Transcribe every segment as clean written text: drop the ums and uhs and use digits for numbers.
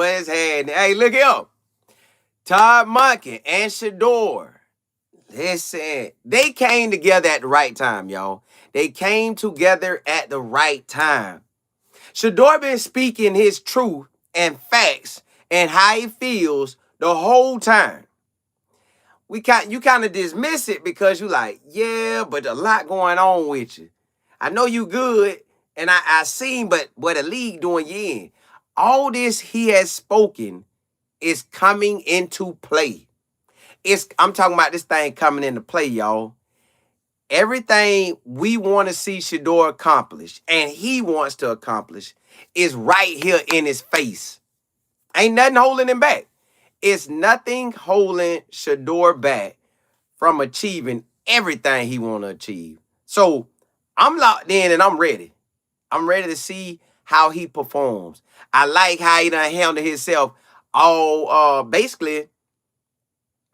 what's happening? Hey, look here. Todd Monken and Shedeur. Listen, they came together at the right time, y'all. They came together at the right time. Shedeur been speaking his truth and facts and how he feels the whole time. You kind of dismiss it because you like, yeah, but a lot going on with you. I know you good, and I seen, but what the league doing you in. All this he has spoken is coming into play. I'm talking about this thing coming into play, y'all. Everything we want to see Shedeur accomplish, and he wants to accomplish, is right here in his face. Ain't nothing holding him back. It's nothing holding Shedeur back from achieving everything he want to achieve. So I'm locked in and I'm ready. I'm ready to see how he performs. I like how he done handled himself all basically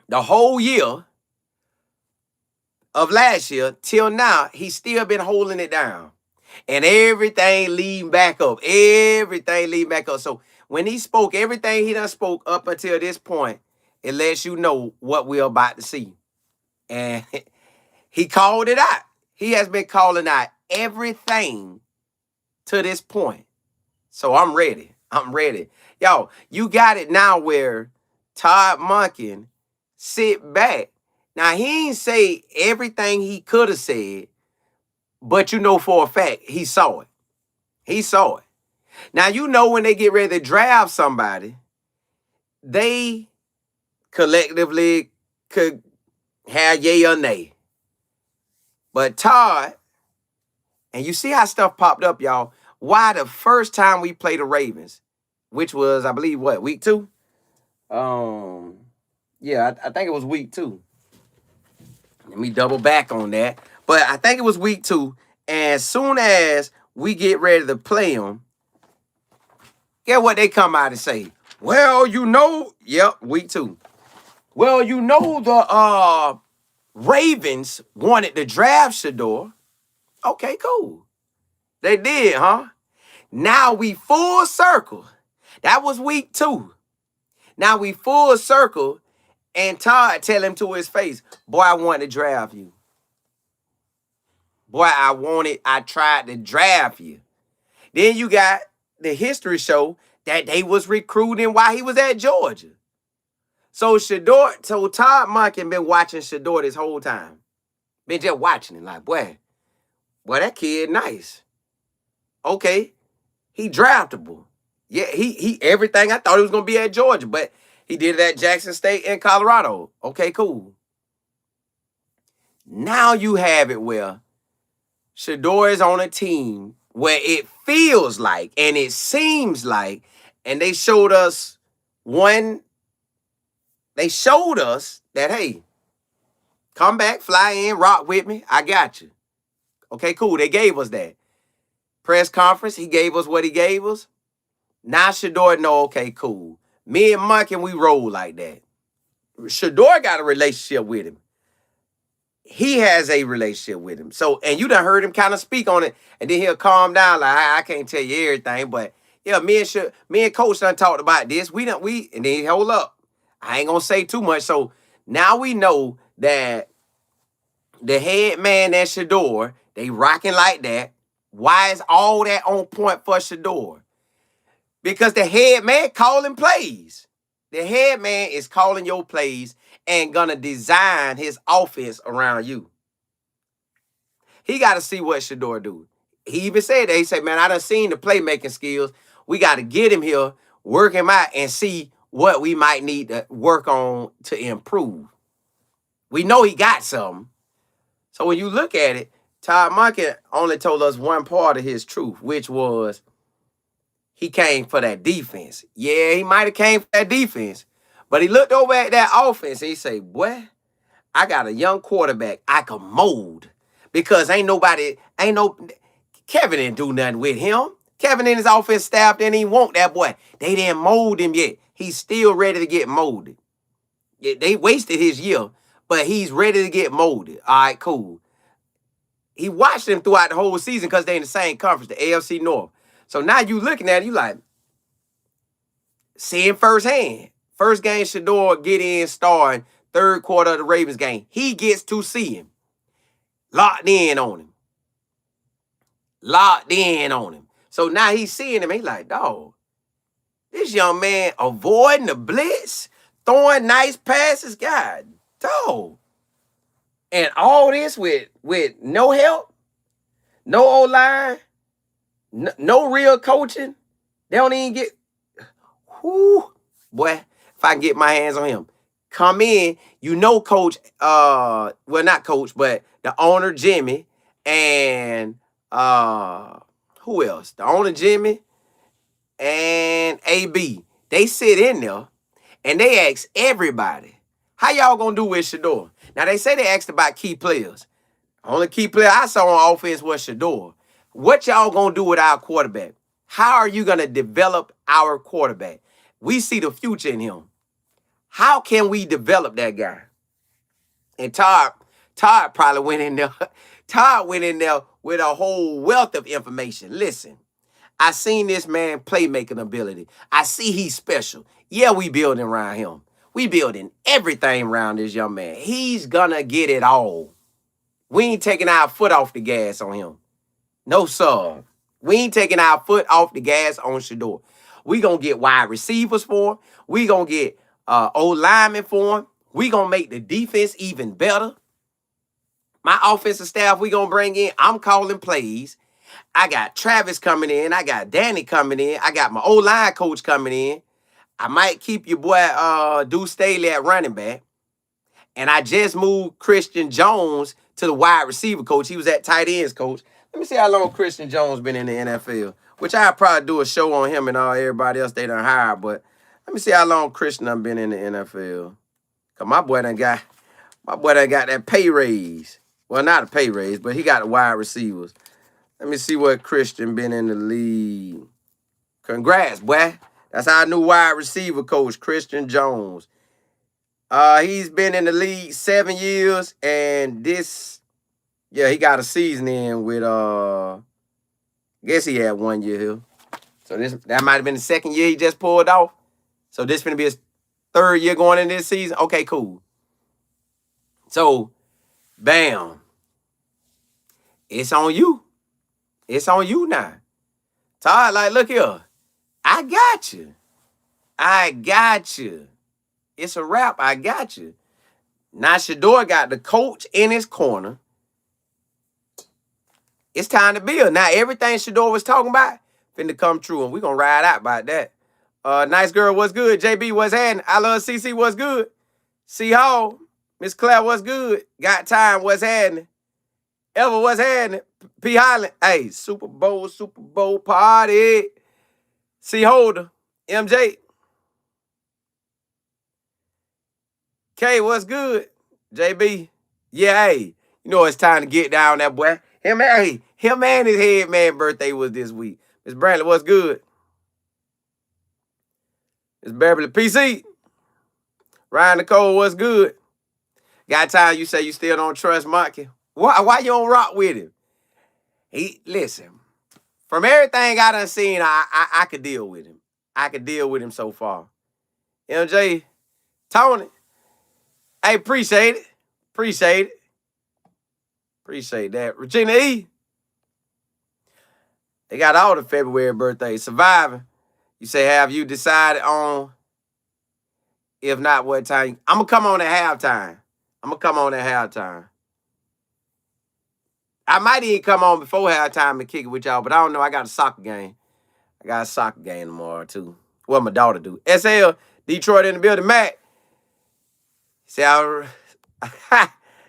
the whole year of last year till now. He's still been holding it down. And everything leading back up. Everything leading back up. So when he spoke, everything he done spoke up until this point, it lets you know what we're about to see. And he called it out. He has been calling out everything to this point. So I'm ready. I'm ready. Yo, you got it now where Todd Monken sit back. Now, he ain't say everything he could have said, but you know for a fact, he saw it. He saw it. Now, you know when they get ready to draft somebody, they collectively could have yay or nay. But Todd, and you see how stuff popped up, y'all. Why the first time we played the Ravens, which was, I believe, what, week 2? Yeah, I think it was week 2. Let me double back on that. But I think it was week 2. And as soon as we get ready to play them, get what they come out and say. Well, yep, week 2. Well, the Ravens wanted to draft Shedeur. Okay, cool. They did, huh? Now we full circle. That was week 2. Now we full circle, and Todd tell him to his face, boy, I wanted to draft you. Boy, I tried to draft you. Then you got the history show that they was recruiting while he was at Georgia. So Todd Monken been watching Shedeur this whole time. Been just watching him like, boy, that kid nice. Okay, he draftable. Yeah, he everything I thought he was gonna be at Georgia, but he did it at Jackson State and Colorado. Okay, cool. Now you have it where Shedeur is on a team where it feels like and it seems like, and they showed us that, hey, come back, fly in, rock with me. I got you. Okay, cool. They gave us that. Press conference, he gave us what he gave us. Now Shedeur know, okay, cool. Me and Monken, we roll like that. Shedeur got a relationship with him. He has a relationship with him. So, and you done heard him kind of speak on it, and then he'll calm down like, I can't tell you everything, but yeah, me and Coach done talked about this. And then he hold up. I ain't gonna say too much. So now we know that the head man at Shedeur, they rocking like that. Why is all that on point for Shedeur? Because the head man calling plays. The head man is calling your plays and gonna design his offense around you. He got to see what Shedeur do. He even said that. He said, man, I done seen the playmaking skills. We got to get him here, work him out, and see what we might need to work on to improve. We know he got something. So when you look at it, Todd Monken only told us one part of his truth, which was he came for that defense. Yeah, he might have came for that defense, but he looked over at that offense and he said, boy, I got a young quarterback I can mold because Kevin didn't do nothing with him. Kevin and his offense staff didn't even want that boy. They didn't mold him yet. He's still ready to get molded. Yeah, they wasted his year, but he's ready to get molded. All right, cool. He watched him throughout the whole season because they're in the same conference, the AFC North. So now you looking at it, you like, seeing firsthand. First game, Shedeur get in starting, third quarter of the Ravens game. He gets to see him. Locked in on him. Locked in on him. So now he's seeing him. He's like, dog, this young man avoiding the blitz, throwing nice passes. God, dog. And all this with no help, no O-line, no real coaching. They don't even get, whoo, boy, if I can get my hands on him. Come in, coach, well, not coach, but the owner, Jimmy, and who else? The owner, Jimmy, and AB. They sit in there, and they ask everybody, how y'all gonna do with Shedeur? Now, they say they asked about key players. Only key player I saw on offense was Shedeur. What y'all gonna do with our quarterback? How are you gonna develop our quarterback? We see the future in him. How can we develop that guy? And Todd probably went in there. Todd went in there with a whole wealth of information. Listen, I seen this man playmaking ability. I see he's special. Yeah, we building around him. We building everything around this young man. He's gonna get it all. We ain't taking our foot off the gas on him. No, sir. We ain't taking our foot off the gas on Shedeur. We gonna get wide receivers for him. We gonna get O-linemen for him. We gonna make the defense even better. My offensive staff we gonna bring in, I'm calling plays. I got Travis coming in. I got Danny coming in. I got my O-line coach coming in. I might keep your boy Deuce Staley at running back. And I just moved Christian Jones to the wide receiver coach. He was at tight ends coach. Let me see how long Christian Jones been in the NFL, which I'll probably do a show on him and everybody else they done hired. But let me see how long Christian done been in the NFL. Because my boy done got that pay raise. Well, not a pay raise, but he got the wide receivers. Let me see what Christian been in the league. Congrats, boy. That's our new wide receiver coach, Christian Jones. He's been in the league 7 years, and he got a season in with guess he had 1 year here. So that might have been the second year he just pulled off. So this gonna be his third year going in this season. Okay, cool. So, bam. It's on you. It's on you now. Todd, like, look here. I got you. I got you. It's a wrap. I got you. Now Shedeur got the coach in his corner. It's time to build. Now everything Shedeur was talking about finna come true, and we're gonna ride out about that. Nice girl, what's good? JB, what's happening? I love CC, what's good? C Hall, Miss Claire, what's good? Got time, what's happening? Ever, what's happening? P Highland, hey, Super Bowl party. C Holder, MJ. K, what's good? JB, yeah, hey, you know it's time to get down that boy. Him and his head man birthday was this week. Miss Brantley, what's good? Miss Beverly, PC. Ryan Nicole, what's good? Got time you say you still don't trust Monken? Why you don't rock with him? Listen, from everything I done seen, I could deal with him. I could deal with him so far. MJ, Tony, hey, appreciate it. Appreciate that. Regina E. They got all the February birthdays. Surviving. You say, have you decided on, if not, what time? I'm going to come on at halftime. I might even come on before halftime and kick it with y'all, but I don't know. I got a soccer game. Tomorrow, too. What my daughter do. SL, Detroit in the building. Matt. See how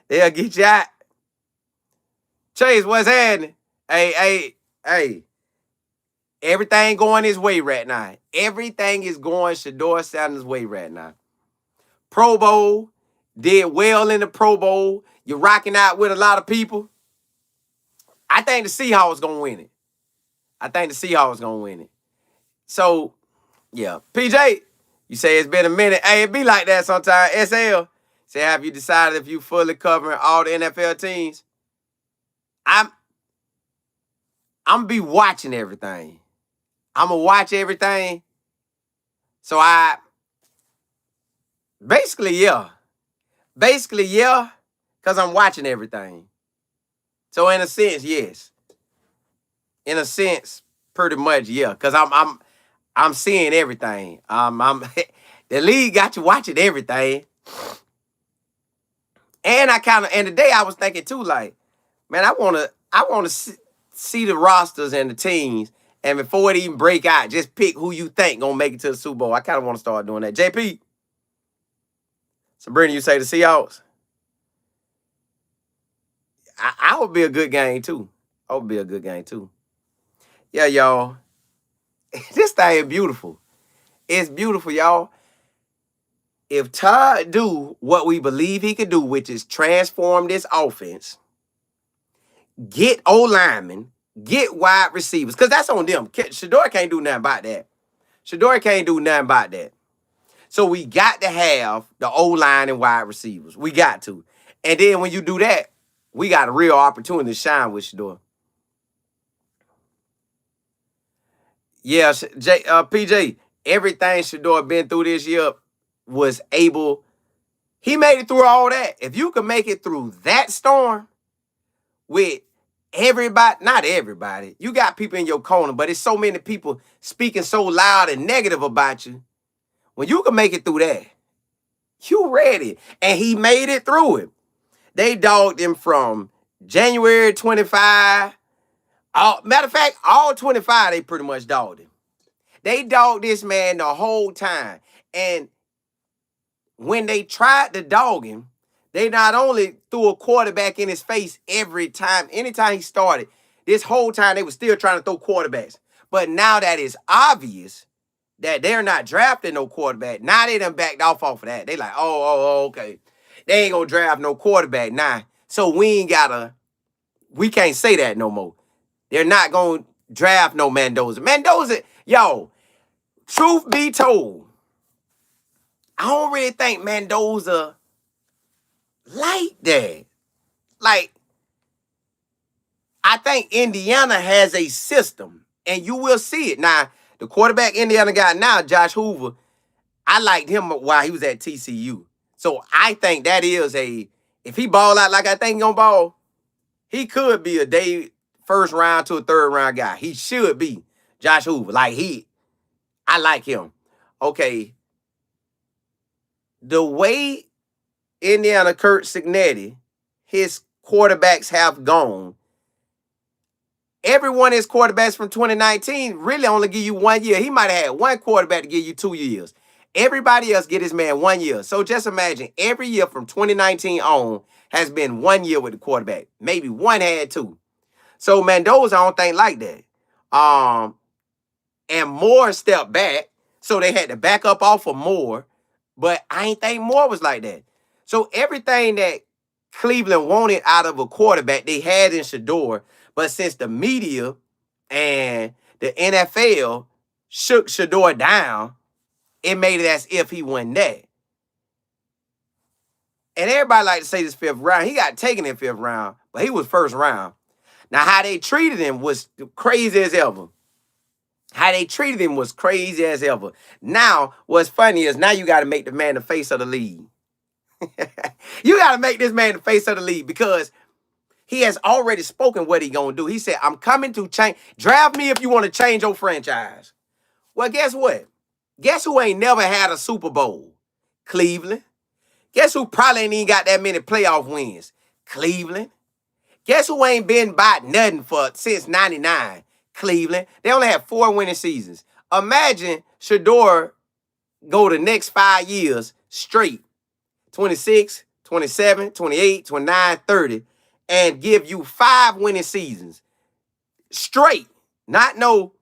they'll get you out. Chase, what's happening? Hey. Everything going his way right now. Everything is going Shedeur Sanders' way right now. Pro Bowl. Did well in the Pro Bowl. You're rocking out with a lot of people. I think the Seahawks going to win it. So, yeah. PJ, you say it's been a minute. Hey, it be like that sometimes. SL, say, have you decided if you fully covering all the NFL teams? I'm going to be watching everything. I'm going to watch everything. So basically, yeah. Basically, yeah, because I'm watching everything. So in a sense, yes. In a sense, pretty much, yeah. Because I'm seeing everything. I'm the league got you watching everything. And and today I was thinking too, like, man, I wanna see the rosters and the teams, and before it even break out, just pick who you think gonna make it to the Super Bowl. I kind of want to start doing that. JP, Sabrina, you say the Seahawks? I would be a good game too. I would be a good game too. Yeah, y'all. This thing is beautiful. It's beautiful, y'all. If Todd do what we believe he could do, which is transform this offense, get O linemen, get wide receivers, because that's on them. Shedeur can't do nothing about that. Shedeur can't do nothing about that. So we got to have the O line and wide receivers. We got to. And then when you do that, we got a real opportunity to shine with Shedeur. Yeah, PJ, everything Shedeur been through this year was able. He made it through all that. If you can make it through that storm with everybody, not everybody, you got people in your corner, but it's so many people speaking so loud and negative about you. When you can make it through that, you ready. And he made it through it. They dogged him from January 25. Matter of fact, all 25, they pretty much dogged him. They dogged this man the whole time. And when they tried to dog him, they not only threw a quarterback in his face every time, anytime he started, this whole time they were still trying to throw quarterbacks. But now that it's obvious that they're not drafting no quarterback, now they done backed off of that. They like, okay. They ain't gonna draft no quarterback now. So we can't say that no more. They're not gonna draft no Mendoza. Mendoza, yo, truth be told, I don't really think Mendoza like that. Like, I think Indiana has a system, and you will see it. Now, the quarterback Indiana got now, Josh Hoover, I liked him while he was at TCU. So I think that is if he ball out like I think he gonna ball, he could be a day first round to a third round guy. He should be Josh Hoover. I like him. Okay. The way Indiana Kurt Signetti, his quarterbacks have gone, every one of his quarterbacks from 2019 really only give you 1 year. He might have had one quarterback to give you 2 years. Everybody else get his man 1 year. So just imagine every year from 2019 on has been 1 year with the quarterback. Maybe one had two. So Mendoza, I don't think like that. And Moore stepped back, so they had to back up off of Moore. But I ain't think Moore was like that. So everything that Cleveland wanted out of a quarterback, they had in Shedeur. But since the media and the NFL shook Shedeur down, it made it as if he won that. And everybody like to say this fifth round. He got taken in fifth round, but he was first round. Now, how they treated him was crazy as ever. How they treated him was crazy as ever. Now, what's funny is now you got to make the man the face of the league. You got to make this man the face of the league because he has already spoken what he going to do. He said, I'm coming to change. Draft me if you want to change your franchise. Well, guess what? Guess who ain't never had a Super Bowl? Cleveland. Guess who probably ain't even got that many playoff wins? Cleveland. Guess who ain't been by nothing since 99? Cleveland. They only have 4 winning seasons. Imagine Shedeur go the next 5 years straight, 26, 27, 28, 29, 30, and give you 5 winning seasons straight. Not no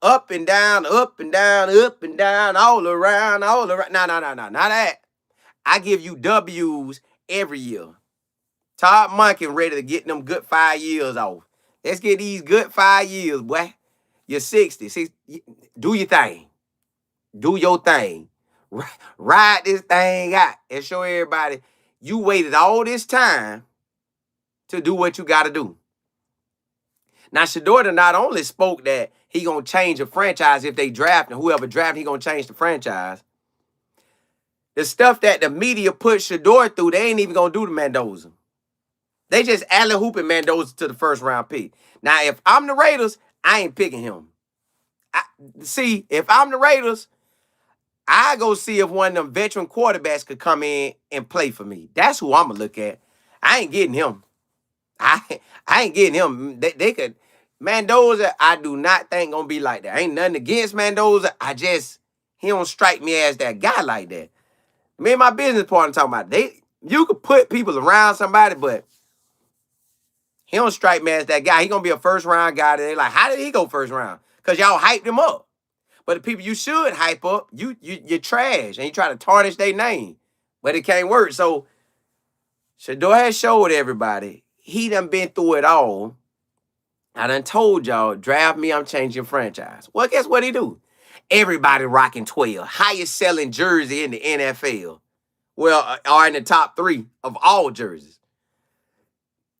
up and down, up and down, up and down, all around, all around. No, not that. I give you W's every year. Todd Monken ready to get them good 5 years off. Let's get these good 5 years, boy. You're 60. Do your thing. Do your thing. Ride this thing out and show everybody you waited all this time to do what you got to do. Now, Shedeur not only spoke that he gonna change a franchise if they draft him. Whoever draft, he gonna change the franchise. The stuff that the media put Shedeur through, they ain't even gonna do to Mendoza. They just alley-hooping Mendoza to the first round pick. Now, if I'm the Raiders, I ain't picking him. See, if I'm the Raiders, I go see if one of them veteran quarterbacks could come in and play for me. That's who I'm gonna look at. I ain't getting him. I ain't getting him. They could. Mendoza, I do not think gonna be like that. Ain't nothing against Mendoza. He don't strike me as that guy like that. Me and my business partner talking about you could put people around somebody, but he don't strike me as that guy. He gonna be a first round guy. They like, how did he go first round? Because y'all hyped him up. But the people you should hype up, you're trash and you try to tarnish their name. But it can't work. So Shedeur has showed everybody. He done been through it all. I done told y'all, draft me, I'm changing franchise. Well, guess what he do? Everybody rocking 12. Highest selling jersey in the NFL. Well, are in the top 3 of all jerseys.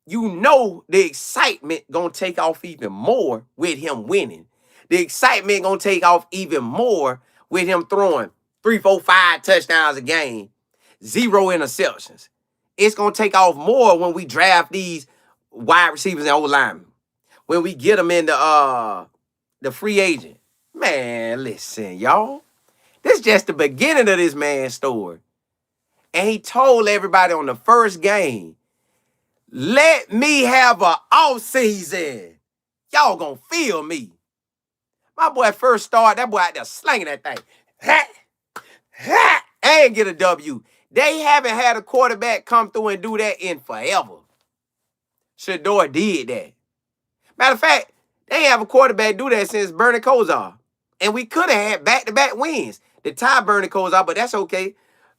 You know the excitement gonna take off even more with him winning. The excitement gonna take off even more with him throwing 3, 4, 5 touchdowns a game, 0 interceptions. It's gonna take off more when we draft these wide receivers and old linemen. When we get them in the free agent. Man, listen, y'all. This is just the beginning of this man's story. And he told everybody on the first game, let me have an offseason. Y'all gonna feel me. My boy first started, that boy out there slinging that thing. Ha, ha, and get a W. They haven't had a quarterback come through and do that in forever. Shedeur did that. Matter of fact, they ain't have a quarterback do that since Bernie Kosar. And we could have had back-to-back wins to tie Bernie Kosar, but that's okay.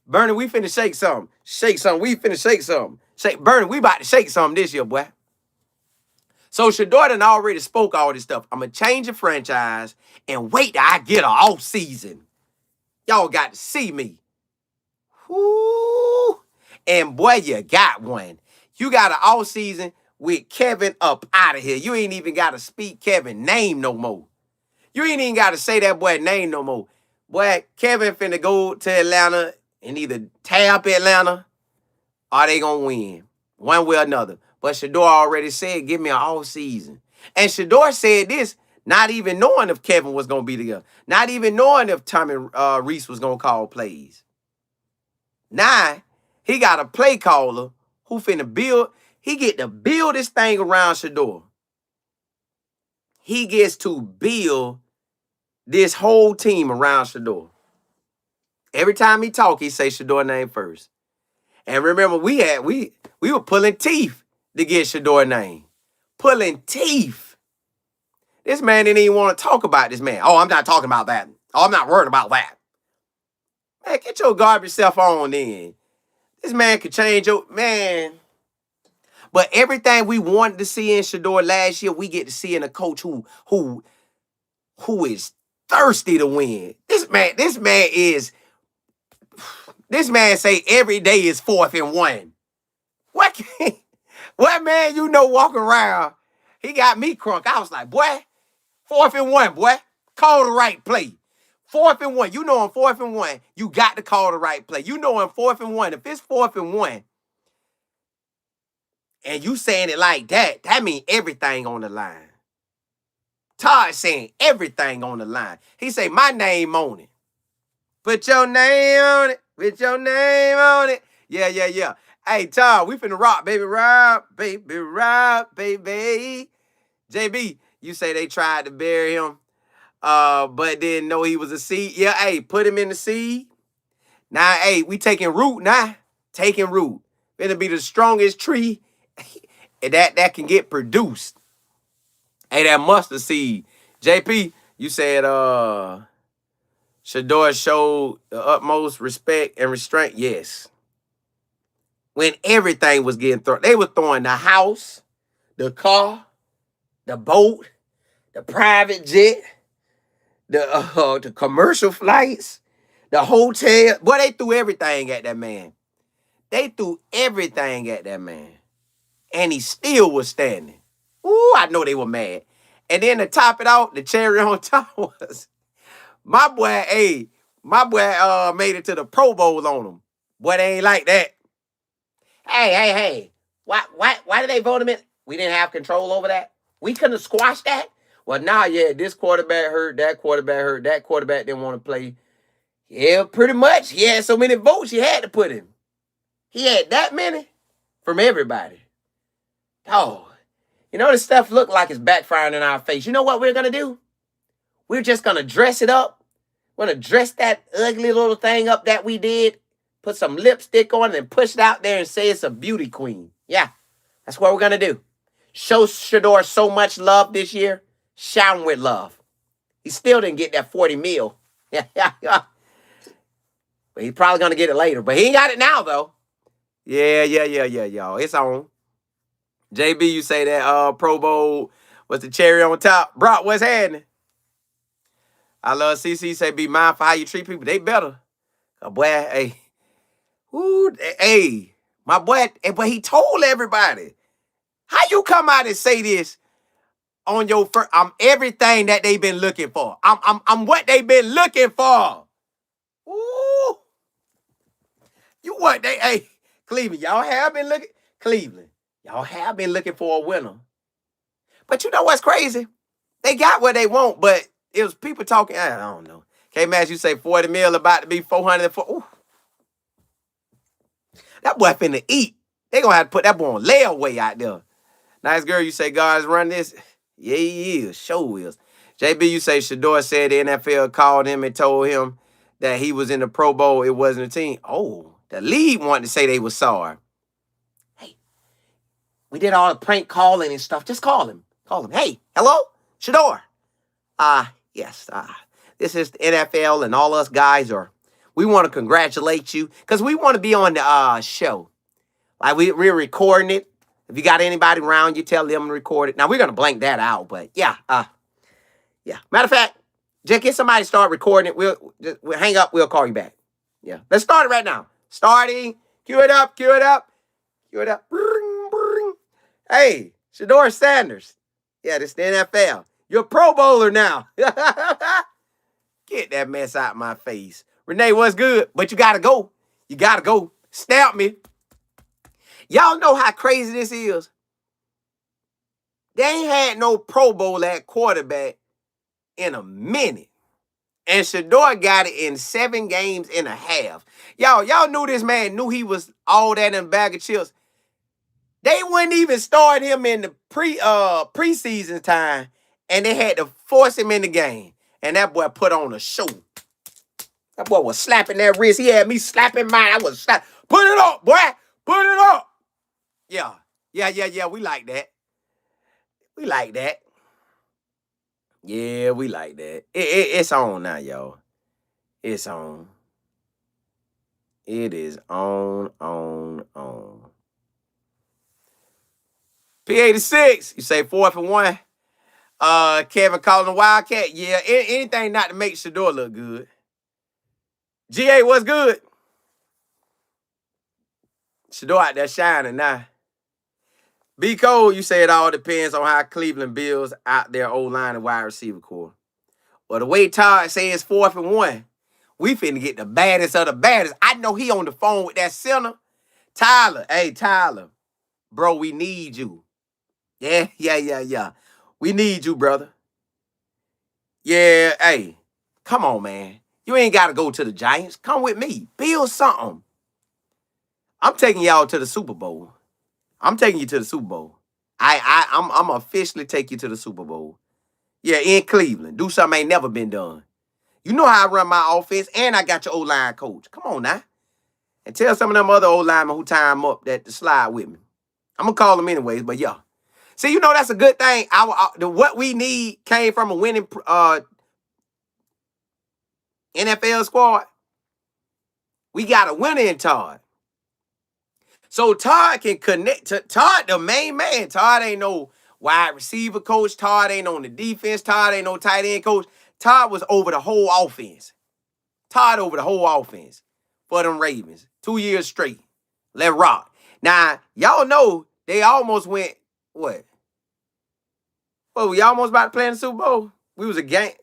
Bernie, we finna shake something. Shake something. We finna shake something. Bernie, we about to shake something this year, boy. So Shedeur done already spoke all this stuff. I'm going to change the franchise and wait till I get an off season. Y'all got to see me. Whoo. And boy, you got one. You got an off season with Kevin up out of here. You ain't even got to speak Kevin's name no more. You ain't even got to say that boy name no more. Boy, Kevin finna go to Atlanta and either tear up Atlanta or they gonna win. One way or another. But Shedeur already said, give me an off season. And Shedeur said this, not even knowing if Kevin was gonna be together. Not even knowing if Tommy Reese was gonna call plays. Now, he got a play caller who finna build. He get to build this thing around Shedeur. He gets to build this whole team around Shedeur. Every time he talk, he say Shedeur name first. And remember, we were pulling teeth to get Shedeur name. Pulling teeth. This man didn't even want to talk about this man. Oh, I'm not talking about that. Oh, I'm not worried about that. Man, get your garbage self on then. This man could change your man. But everything we wanted to see in Shedeur last year, we get to see in a coach who is thirsty to win. This man say every day is 4th and 1. What man you know walking around? He got me crunk. I was like, boy, 4th and 1, boy. Call the right play. 4th and 1. You know on 4th and 1, you got to call the right play. You know on 4th and 1, if it's 4th and 1, and you saying it like that, that means everything on the line. Todd saying everything on the line. He say, my name on it. Put your name on it. Put your name on it. Yeah. Hey, Todd, we finna rock, baby, rock, baby. JB, you say they tried to bury him, but didn't know he was a seed. Yeah, hey, put him in the seed. Now, hey, we taking root now. Taking root. Finna be the strongest tree that can get produced. Hey, that mustard seed. JP, you said Shedeur showed the utmost respect and restraint. Yes. When everything was getting thrown. They were throwing the house, the car, the boat, the private jet, the commercial flights, the hotel. Boy, they threw everything at that man. They threw everything at that man. And he still was standing. Ooh, I know they were mad. And then to top it off, the cherry on top was my boy, made it to the Pro Bowl on him. Boy, they ain't like that. Hey. Why did they vote him in? We didn't have control over that. We couldn't have squashed that. Well, yeah, this quarterback hurt, that quarterback didn't want to play. Yeah, pretty much. He had so many votes, you had to put him. He had that many from everybody. Oh, this stuff looked like it's backfiring in our face. You know what we're going to do? We're just going to dress it up. We're going to dress that ugly little thing up that we did, put some lipstick on it and push it out there and say it's a beauty queen. Yeah, that's what we're going to do. Show Shedeur so much love this year. Shower him with love. He still didn't get that 40 mil. Yeah. But he's probably going to get it later. But he ain't got it now, though. Yeah, y'all. It's on. JB, you say that Pro Bowl was the cherry on top. Brock, what's happening? I love CC say be mindful how you treat people. They better. Boy, hey. Ooh, hey. My boy, but he told everybody. How you come out and say this on your first? I'm everything that they've been looking for. I'm what they've been looking for. Ooh. You what they, hey, Cleveland, y'all have been looking. Cleveland, y'all have been looking for a winner. But you know what's crazy? They got what they want, but it was people talking, I don't know. K-Max, you say 40 mil about to be 404. Ooh. That boy finna eat. They gonna have to put that boy on layaway out there. Nice girl, you say God's run this? Yeah, he is. Sure is. JB, you say Shedeur said the NFL called him and told him that he was in the Pro Bowl. It wasn't a team. Oh, the league wanted to say they was sorry. Hey, we did all the prank calling and stuff. Just call him. Call him. Hey, hello? Shedeur. Yes. This is the NFL and all us guys we want to congratulate you because we want to be on the show. Like we're recording it. If you got anybody around, you tell them to record it. Now we're gonna blank that out, but yeah. Matter of fact, just get somebody to start recording it. We'll hang up. We'll call you back. Yeah. Let's start it right now. Starting. Cue it up. Bring, bring. Hey, Shedeur Sanders. Yeah, this is the NFL. You're a Pro Bowler now. Get that mess out of my face. Renee, what's good? But you gotta go. Stamp me. Y'all know how crazy this is? They ain't had no Pro Bowl at quarterback in a minute. And Shedeur got it in 7 games and a half. Y'all knew this man knew he was all that in a bag of chips. They wouldn't even start him in the preseason time, and they had to force him in the game. And that boy put on a show. That boy was slapping that wrist. He had me slapping mine. I was slapping. Put it up, boy. Put it up. Yeah. We like that. Yeah, we like that. It's on now, y'all. It's on. It is on. P86, you say 4th and 1. Kevin calling the Wildcat. Yeah, anything not to make Shedeur look good. GA, what's good? Shedeur out there shining now. B. Cole, you say it all depends on how Cleveland builds out their O-line and wide receiver core. Well, the way Todd says 4th and 1, we finna get the baddest of the baddest. I know he on the phone with that center. Tyler, hey, Tyler. Bro, we need you. Yeah. We need you, brother. Yeah, hey, come on, man. You ain't got to go to the Giants. Come with me. Build something. I'm taking y'all to the Super Bowl. I'm taking you to the Super Bowl. I'm officially take you to the Super Bowl. Yeah, in Cleveland. Do something ain't never been done. You know how I run my offense, and I got your O-line coach. Come on now. And tell some of them other O-linemen who tie them up that to slide with me. I'm going to call them anyways, but yeah. See, that's a good thing. What we need came from a winning NFL squad. We got a winner in Todd. So Todd can connect to Todd, the main man. Todd ain't no wide receiver coach. Todd ain't on the defense. Todd ain't no tight end coach. Todd was over the whole offense. Todd over the whole offense for them Ravens. 2 years straight. Let rock. Now, y'all know they almost went, what Well, we almost about to play in the Super Bowl. We was a game.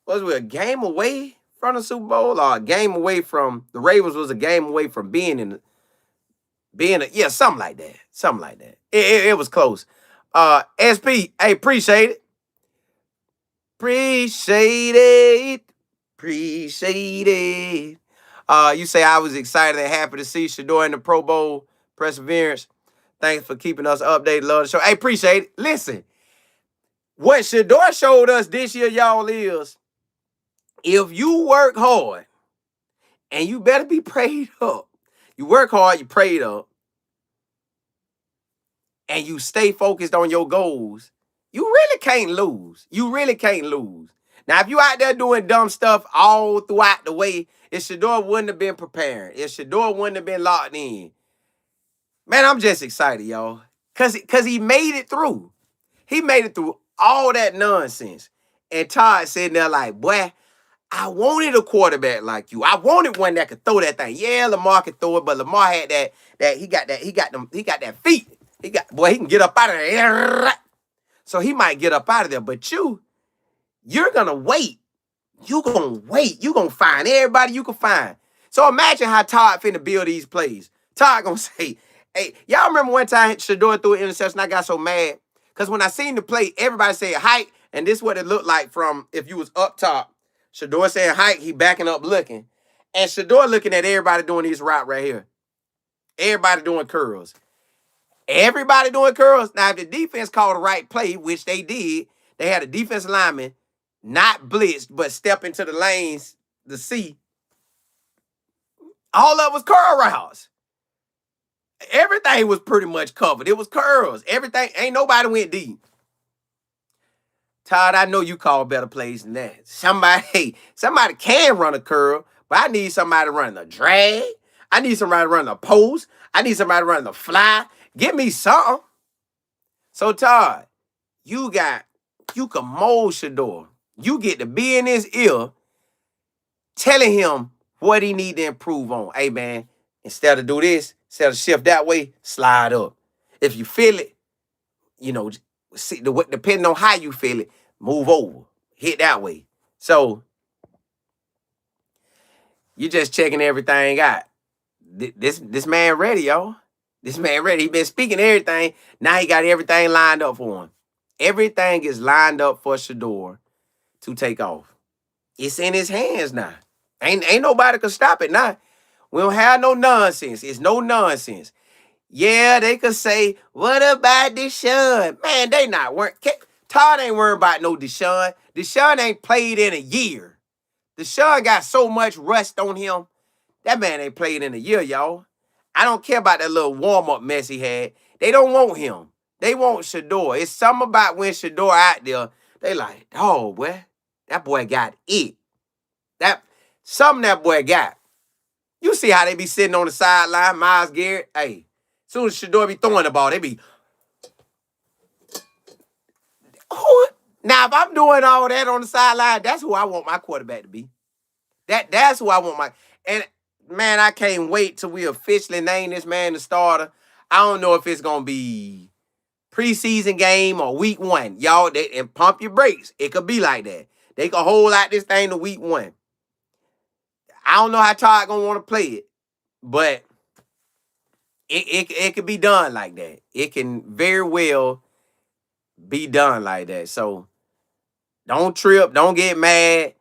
Was we a game away from the Super Bowl, or a game away from the Ravens? Was a game away from yeah, something like that. Something like that. It was close. SP, hey, appreciate it. Appreciate it. Appreciate it. You say I was excited and happy to see Shedeur in the Pro Bowl. Perseverance. Thanks for keeping us updated. Love the show. Hey, appreciate it. Listen, what Shedeur showed us this year, y'all, is if you work hard, and you better be prayed up. You work hard, you prayed up, and you stay focused on your goals, you really can't lose. You really can't lose. Now, if you out there doing dumb stuff all throughout the way, if Shedeur wouldn't have been preparing, if Shedeur wouldn't have been locked in, man, I'm just excited, y'all. Because he made it through. He made it through all that nonsense. And Todd sitting there like, boy, I wanted a quarterback like you. I wanted one that could throw that thing. Yeah, Lamar could throw it, but Lamar had he got that feet. He can get up out of there. So he might get up out of there. But you're gonna wait. You're gonna wait. You're gonna find everybody you can find. So imagine how Todd finna build these plays. Todd gonna say, hey, y'all remember one time Shedeur threw an interception? I got so mad. Because when I seen the play, everybody said hike, and this is what it looked like from if you was up top. Shedeur saying hike, he backing up looking. And Shedeur looking at everybody doing this route right here. Everybody doing curls. Everybody doing curls. Now, if the defense called the right play, which they did, they had a defensive lineman not blitzed, but step into the lanes to see. All of it was curl routes. Everything was pretty much covered. It was curls. Everything. Ain't nobody went deep. Todd, I know you call better plays than that. Somebody can run a curl, but I need somebody running a drag. I need somebody running a post. I need somebody running a fly. Give me something. So, Todd, you can mold Shedeur. You get to be in his ear telling him what he need to improve on. Hey, man, instead of do this, instead of shift that way, slide up. If you feel it, depending on how you feel it, move over. Hit that way. So, you just checking everything out. This man ready, y'all. This man ready. He been speaking everything. Now he got everything lined up for him. Everything is lined up for Shedeur to take off. It's in his hands now. Ain't nobody can stop it now. We don't have no nonsense. It's no nonsense. Yeah, they could say, what about Deshaun? Man, they not working. Todd ain't worried about no Deshaun. Deshaun ain't played in a year. Deshaun got so much rust on him. That man ain't played in a year, y'all. I don't care about that little warm-up mess he had. They don't want him. They want Shedeur. It's something about when Shedeur out there, they like, oh, boy, that boy got it. Something that boy got. You see how they be sitting on the sideline, Myles Garrett. Hey, as soon as Shedeur be throwing the ball, they be. Now, if I'm doing all that on the sideline, that's who I want my quarterback to be. That's who I want my. And man, I can't wait till we officially name this man the starter. I don't know if it's gonna be preseason game or week 1. Y'all, and pump your brakes. It could be like that. They could hold out this thing to week 1. I don't know how Todd gonna want to play it, but it could be done like that. It can very well be done like that. So don't trip, don't get mad.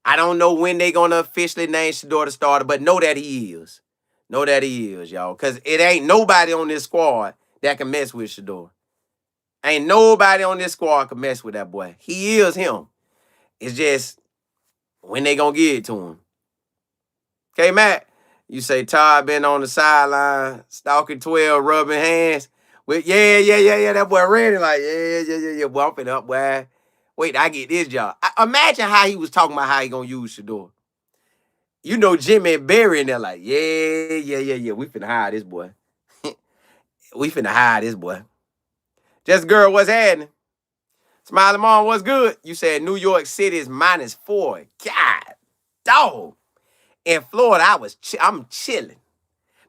I don't know when they're gonna officially name Shedeur the starter, but know that he is. Know that he is, y'all. Because it ain't nobody on this squad that can mess with Shedeur. Ain't nobody on this squad can mess with that boy. He is him. It's just when they gonna give it to him. Okay, Matt, you say Todd been on the sideline, stalking 12, rubbing hands. With yeah, that boy ready. Like, yeah. Boy, I'm finna up, boy. Wait, I get this job. Imagine how he was talking about how he gonna use Shedeur. You know Jimmy and Barry in there like, yeah. We finna hire this boy. We finna hire this boy. Just girl, what's happening? Smiley Mom, what's good? You said New York City is -4. God, dog. In Florida, I'm chilling.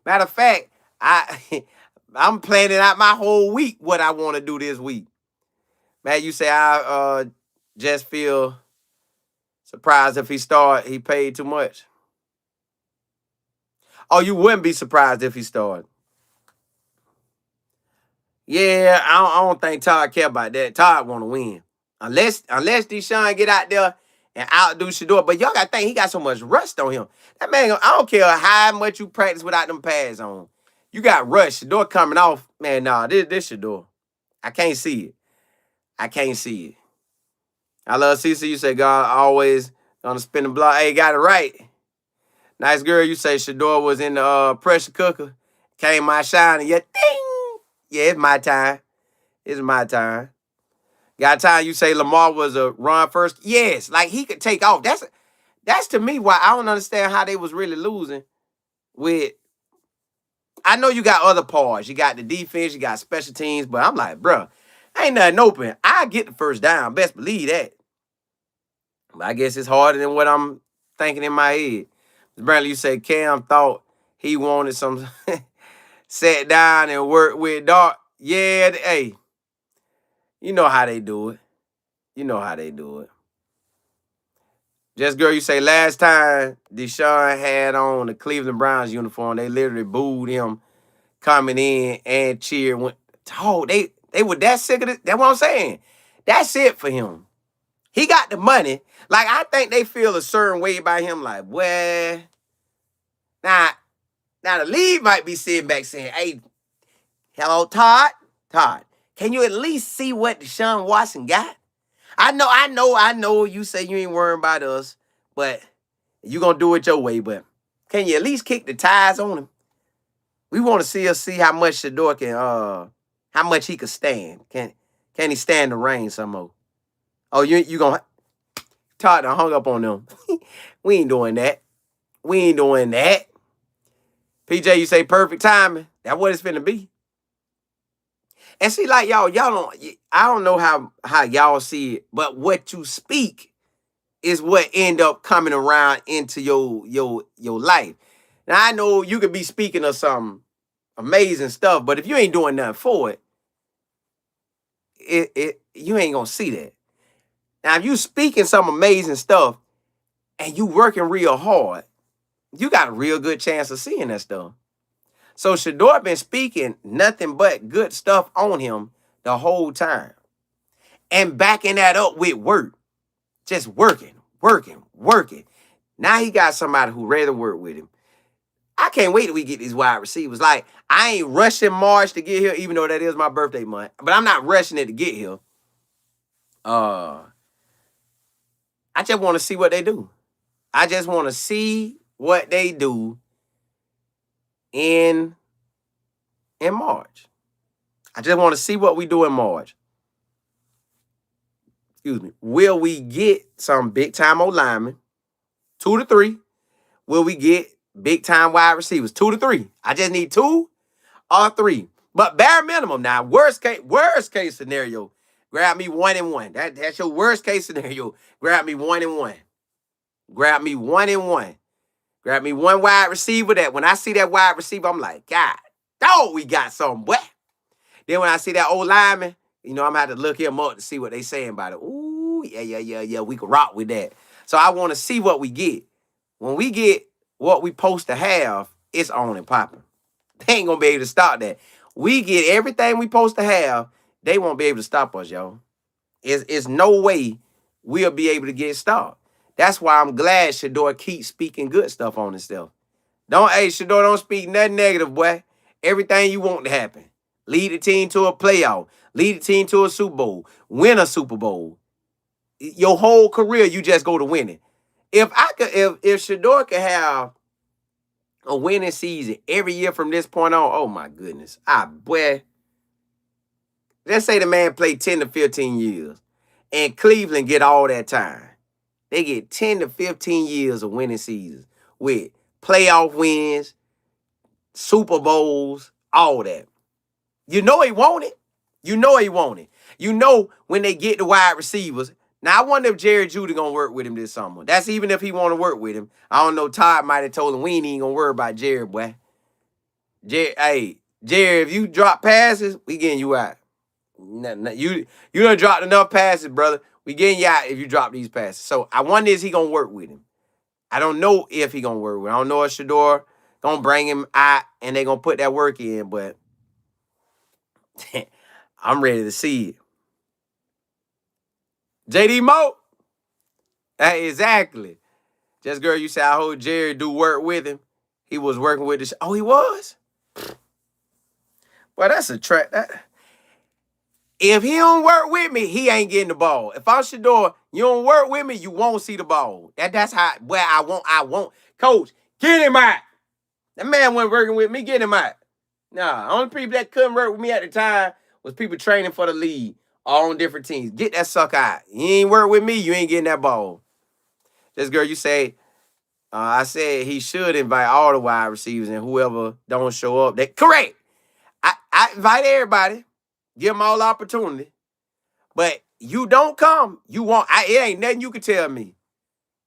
Matter of fact, I'm planning out my whole week what I want to do this week. Matt, you say I just feel surprised if he paid too much. Oh, you wouldn't be surprised if he started. Yeah, I don't think Todd care about that. Todd want to win. Unless Deshaun get out there and outdo Shedeur. But y'all got to think he got so much rust on him. That man, I don't care how much you practice without them pads on. You got rust. Shedeur coming off. Man, nah, this Shedeur. I can't see it. I can't see it. I love CC. You say God always gonna spin the block. Hey, got it right. Nice girl. You say Shedeur was in the pressure cooker. Came out shining. Yeah, ding. Yeah, it's my time. It's my time. Got time you say Lamar was a run first? Yes, like he could take off. That's to me why I don't understand how they was really losing with. I know you got other parts. You got the defense, you got special teams, but I'm like, bro, ain't nothing open. I get the first down. Best believe that. But I guess it's harder than what I'm thinking in my head. Apparently, you say Cam thought he wanted some sit down and work with Dart. Yeah, hey, you know how they do it. You know how they do it. Just girl, you say last time Deshaun had on the Cleveland Browns uniform, they literally booed him coming in and cheered. Oh, they were that sick of it. That's what I'm saying. That's it for him. He got the money. Like, I think they feel a certain way about him. Like, well, now the league might be sitting back saying, hey, hello, Todd. Todd, can you at least see what Deshaun Watson got? I know you say you ain't worrying about us, but you gonna do it your way, but can you at least kick the tires on him? We want to see how much Shedeur can how much he could stand. Can he stand the rain some more? Oh, you gonna Todd done hung up on them. We ain't doing that. We ain't doing that. PJ, you say perfect timing. That's what it's finna be. And see, like y'all don't. I don't know how y'all see it, but what you speak is what end up coming around into your life. Now I know you could be speaking of some amazing stuff, but if you ain't doing nothing for it, you ain't gonna see that. Now if you speaking some amazing stuff and you working real hard, you got a real good chance of seeing that stuff. So Shedeur been speaking nothing but good stuff on him the whole time. And backing that up with work. Just working. Now he got somebody who ready to work with him. I can't wait till we get these wide receivers. Like, I ain't rushing March to get here, even though that is my birthday month. But I'm not rushing it to get here. I just want to see what they do. I just want to see what they do in March. I just want to see what we do in March. Excuse me. Will we get some big time old linemen? 2 to 3. Will we get big time wide receivers? 2 to 3. I just need 2 or 3. But bare minimum now, worst case scenario, grab me 1 and 1. That's your worst case scenario. Grab me 1 and 1. Grab me 1 and 1. Grab me one wide receiver that when I see that wide receiver, I'm like, God, dog, we got something, boy. Then when I see that old lineman, I'm going to have to look him up to see what they saying about it. Ooh, yeah, we can rock with that. So I want to see what we get. When we get what we supposed to have, it's on and popping. They ain't going to be able to stop that. We get everything we supposed to have, they won't be able to stop us, y'all. It's no way we'll be able to get stopped. That's why I'm glad Shedeur keeps speaking good stuff on himself. Shedeur, don't speak nothing negative, boy. Everything you want to happen. Lead the team to a playoff. Lead the team to a Super Bowl. Win a Super Bowl. Your whole career, you just go to winning. If Shedeur could have a winning season every year from this point on, oh my goodness. Boy. Let's say the man played 10 to 15 years and Cleveland get all that time. They get 10 to 15 years of winning seasons with playoff wins, Super Bowls, all that. You know he want it. You know he want it. You know when they get the wide receivers. Now, I wonder if Jerry Jeudy going to work with him this summer. That's even if he want to work with him. I don't know. Todd might have told him we ain't even going to worry about Jerry, boy. Jerry, if you drop passes, we getting you out. You done dropped enough passes, brother. We getting you out if you drop these passes. So I wonder is he gonna work with him? I don't know if he gonna work with him. I don't know if Shedeur gonna bring him out and they gonna put that work in, but I'm ready to see it. JD Moe. Exactly. Just girl, you say I hope Jerry do work with him. He was working with this. Oh, he was? Well, that's a track. If he don't work with me, he ain't getting the ball. If I'm Shedeur, you don't work with me, you won't see the ball. That's how where I want. Coach, get him out. That man wasn't working with me, get him out. Nah, only people that couldn't work with me at the time was people training for the league, all on different teams. Get that sucker out. You ain't work with me, you ain't getting that ball. This girl, you say, I said he should invite all the wide receivers and whoever don't show up. Correct. I invite everybody, give them all opportunity. But you don't come, you won't. It ain't nothing you can tell me.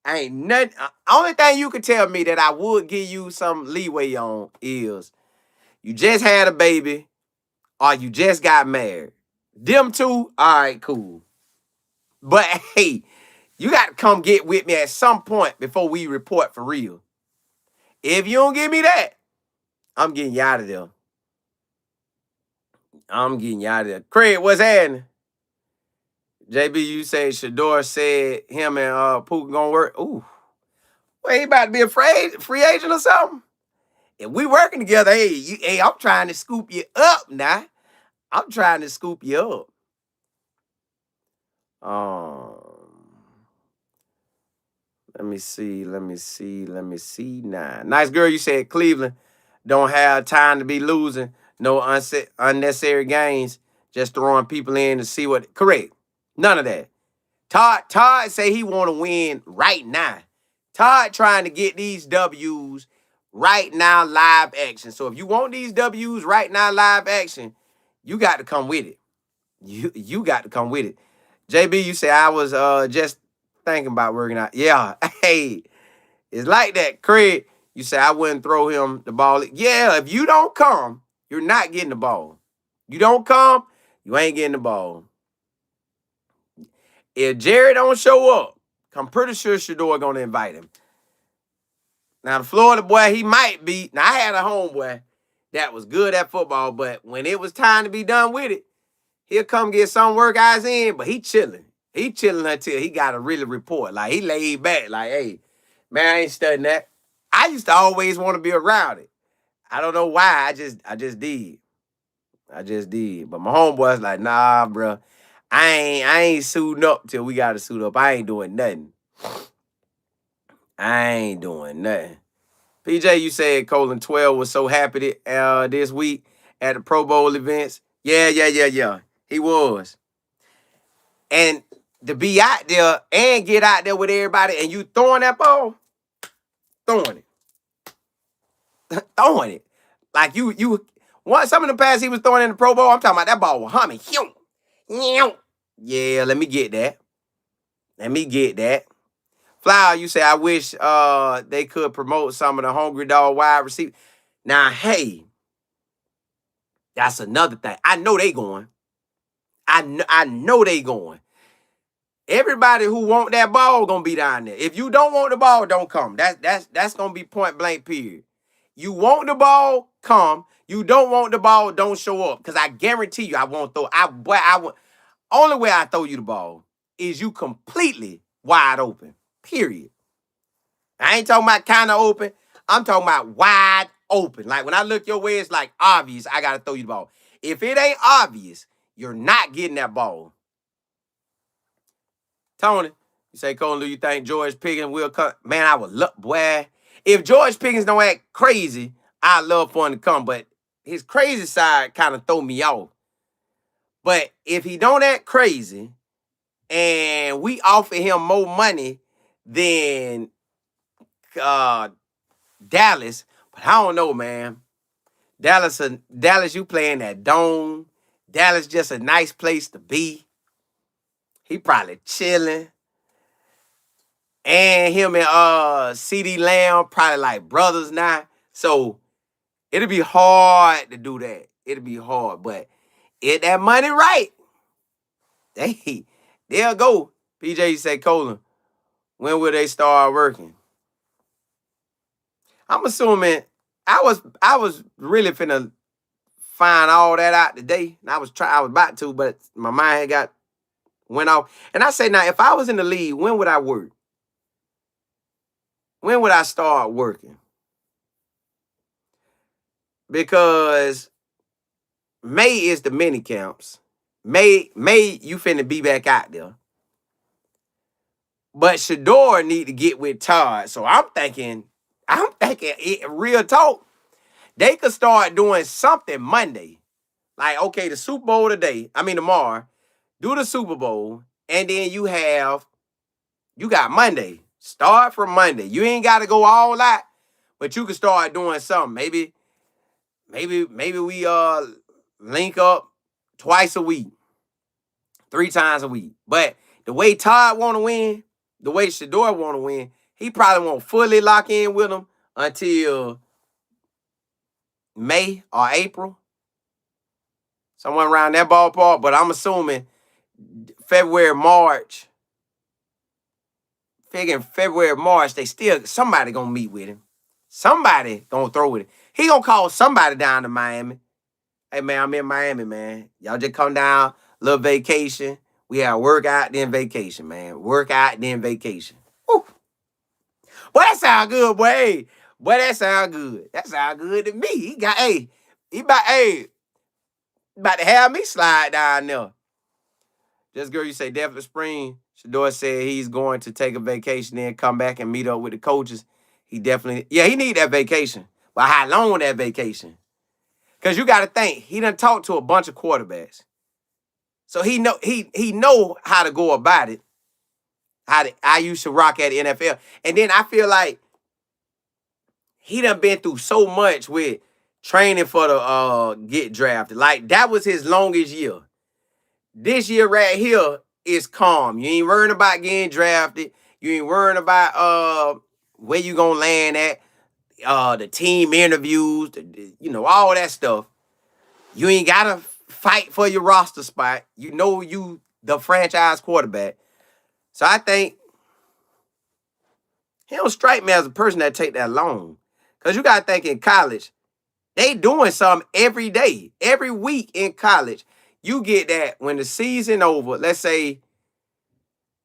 Ain't nothing. Only thing you can tell me that I would give you some leeway on is you just had a baby or you just got married. Them two, all right, cool. But hey, you got to come get with me at some point before we report for real. If you don't give me that, I'm getting you out of there. I'm getting you out of there. Craig, what's happening? JB, you say Shedeur said him and Pooh gonna work. Ooh. Well, he about to be a free agent or something? If we working together, hey, I'm trying to scoop you up now. I'm trying to scoop you up. Let me see now. Nice girl, you said Cleveland don't have time to be losing. No unnecessary gains. Just throwing people in to see what. Correct. None of that. Todd say he want to win right now. Todd trying to get these W's right now live action. So if you want these W's right now live action, you got to come with it. You got to come with it. JB, you say I was just thinking about working out. Yeah, hey, it's like that. Craig, you say I wouldn't throw him the ball. Yeah, if you don't come, you're not getting the ball. You don't come, you ain't getting the ball. If Jerry don't show up, I'm pretty sure Shadeur gonna invite him. Now the Florida boy, he might be. Now I had a homeboy that was good at football, but when it was time to be done with it, he'll come get some workouts in, but he chilling. He chilling until he got to really report. Like he laid back, like, hey, man, I ain't studying that. I used to always want to be around it. I don't know why. I just did. I just did. But my homeboy's like, nah, bro. I ain't suiting up till we gotta suit up. I ain't doing nothing. I ain't doing nothing. PJ, you said Colin 12 was so happy this week at the Pro Bowl events. Yeah. He was. And to be out there and get out there with everybody and you throwing that ball, throwing it. Like some of the passes he was throwing in the Pro Bowl, I'm talking about that ball was humming. Yeah, let me get that. Flower, you say, I wish they could promote some of the hungry dog wide receivers. Now, hey, that's another thing. I know they going. I know they going. Everybody who want that ball gonna be down there. If you don't want the ball, don't come. That's gonna be point blank, period. You want the ball, come. You don't want the ball, don't show up. Because I guarantee you, I won't throw. Only way I throw you the ball is you completely wide open. Period. I ain't talking about kind of open. I'm talking about wide open. Like when I look your way, it's like obvious. I gotta throw you the ball. If it ain't obvious, you're not getting that ball. Tony, you say, Colin, do you think George Pickens will come? Man, I would love, boy. If George Pickens don't act crazy, I'd love for him to come. But his crazy side kind of throw me off. But if he don't act crazy and we offer him more money than Dallas, but I don't know, man. Dallas, you playing that dome. Dallas just a nice place to be. He probably chilling. And him and CD Lamb probably like brothers now. So it'll be hard to do that. It'll be hard. But if that money right, they'll go. PJ said, Colin, when will they start working? I'm assuming I was really finna find all that out today. And I was about to, but my mind went off. And I say now, if I was in the league, when would I work? When would I start working? Because May is the mini camps. May you finna be back out there. But Shedeur need to get with Todd. So I'm thinking real talk. They could start doing something Monday. Like, okay, the Super Bowl tomorrow, do the Super Bowl, and then you got Monday. Start from Monday. You ain't got to go all out, but you can start doing something. Maybe we link up twice a week, 3 times a week. But the way Todd want to win, the way Shedeur want to win, he probably won't fully lock in with them until May or April. Somewhere around that ballpark. But I'm assuming February, March, they still, somebody gonna meet with him. Somebody gonna throw with him. He gonna call somebody down to Miami. Hey, man, I'm in Miami, man. Y'all just come down, little vacation. We have workout, then vacation, man. Workout, then vacation. Woo. Boy, that sound good, boy. Hey, boy, that sound good. That sound good to me. He about to have me slide down there. Just girl, you say definitely spring. Shedeur said he's going to take a vacation, then come back and meet up with the coaches. He need that vacation. But how long that vacation? Because you got to think, he done talked to a bunch of quarterbacks. So he know how to go about it. I used to rock at the NFL. And then I feel like he done been through so much with training for the get drafted. Like, that was his longest year. This year right here is calm. You ain't worrying about getting drafted. You ain't worrying about where you gonna land at, the team interviews, all that stuff. You ain't gotta fight for your roster spot. You know you the franchise quarterback. So I think he don't strike me as a person that take that long. Cause you gotta think in college, they doing something every day, every week in college. You get that when the season over, let's say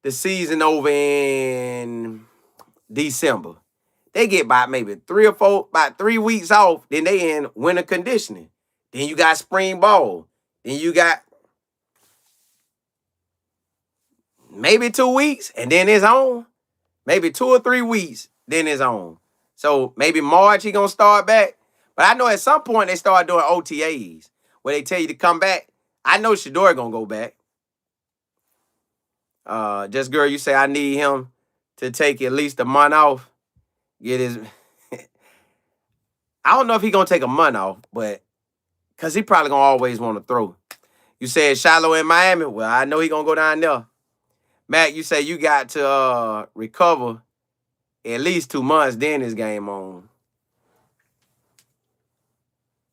the season over in December. They get about maybe 3 weeks off. Then they in winter conditioning. Then you got spring ball. Then you got maybe 2 weeks, and then it's on. Maybe 2 or 3 weeks, then it's on. So maybe March he gonna start back. But I know at some point they start doing OTAs where they tell you to come back. I know Shedeur gonna go back. Just girl, you say I need him to take at least a month off. Get his. I don't know if he gonna take a month off, but because he probably gonna always want to throw. You said Shiloh in Miami. Well, I know he gonna go down there. Matt, you say you got to recover at least 2 months. Then his game on.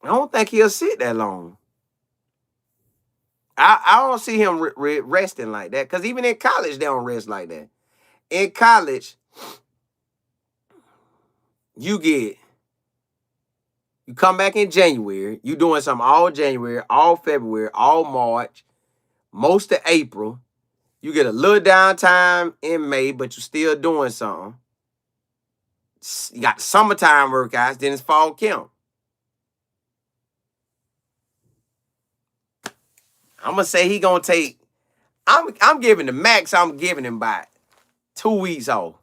I don't think he'll sit that long. I don't see him resting like that. Because even in college, they don't rest like that. In college, you come back in January. You doing something all January, all February, all March, most of April. You get a little downtime in May, but you're still doing something. You got summertime workouts, then it's fall camp. I'm gonna say he gonna take. I'm giving the max. I'm giving him by 2 weeks off.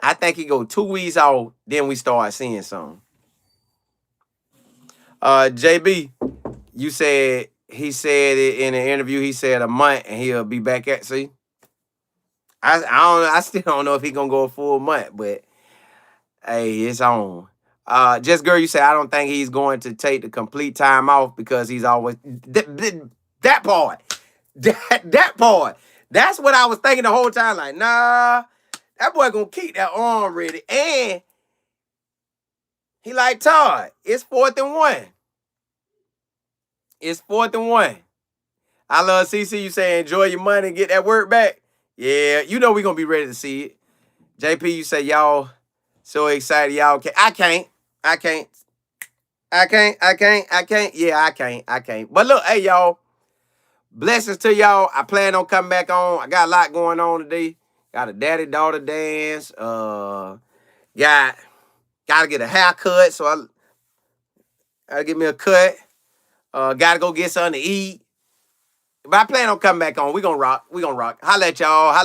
I think he go 2 weeks off. Then we start seeing something. JB, you said he said it in an interview. He said a month and he'll be back at. See, I still don't know if he gonna go a full month, but hey, it's on. Just girl, you say I don't think he's going to take the complete time off because he's always that part. That part. That's what I was thinking the whole time. Like, nah, that boy gonna keep that arm ready. And he like Todd. It's 4th and 1. It's 4th and 1. I love CC. You say enjoy your money and get that work back. Yeah, you know we gonna be ready to see it. JP, you say y'all so excited. Y'all can't. I can't. I can't. I can't. I can't. I can't. Yeah, I can't. I can't. But look, hey y'all. Blessings to y'all. I plan on coming back on. I got a lot going on today. Got a daddy-daughter dance. Gotta get a haircut. So I gotta get me a cut. Gotta go get something to eat. But I plan on coming back on. We gonna rock. We gonna rock. Holla at y'all. Holla.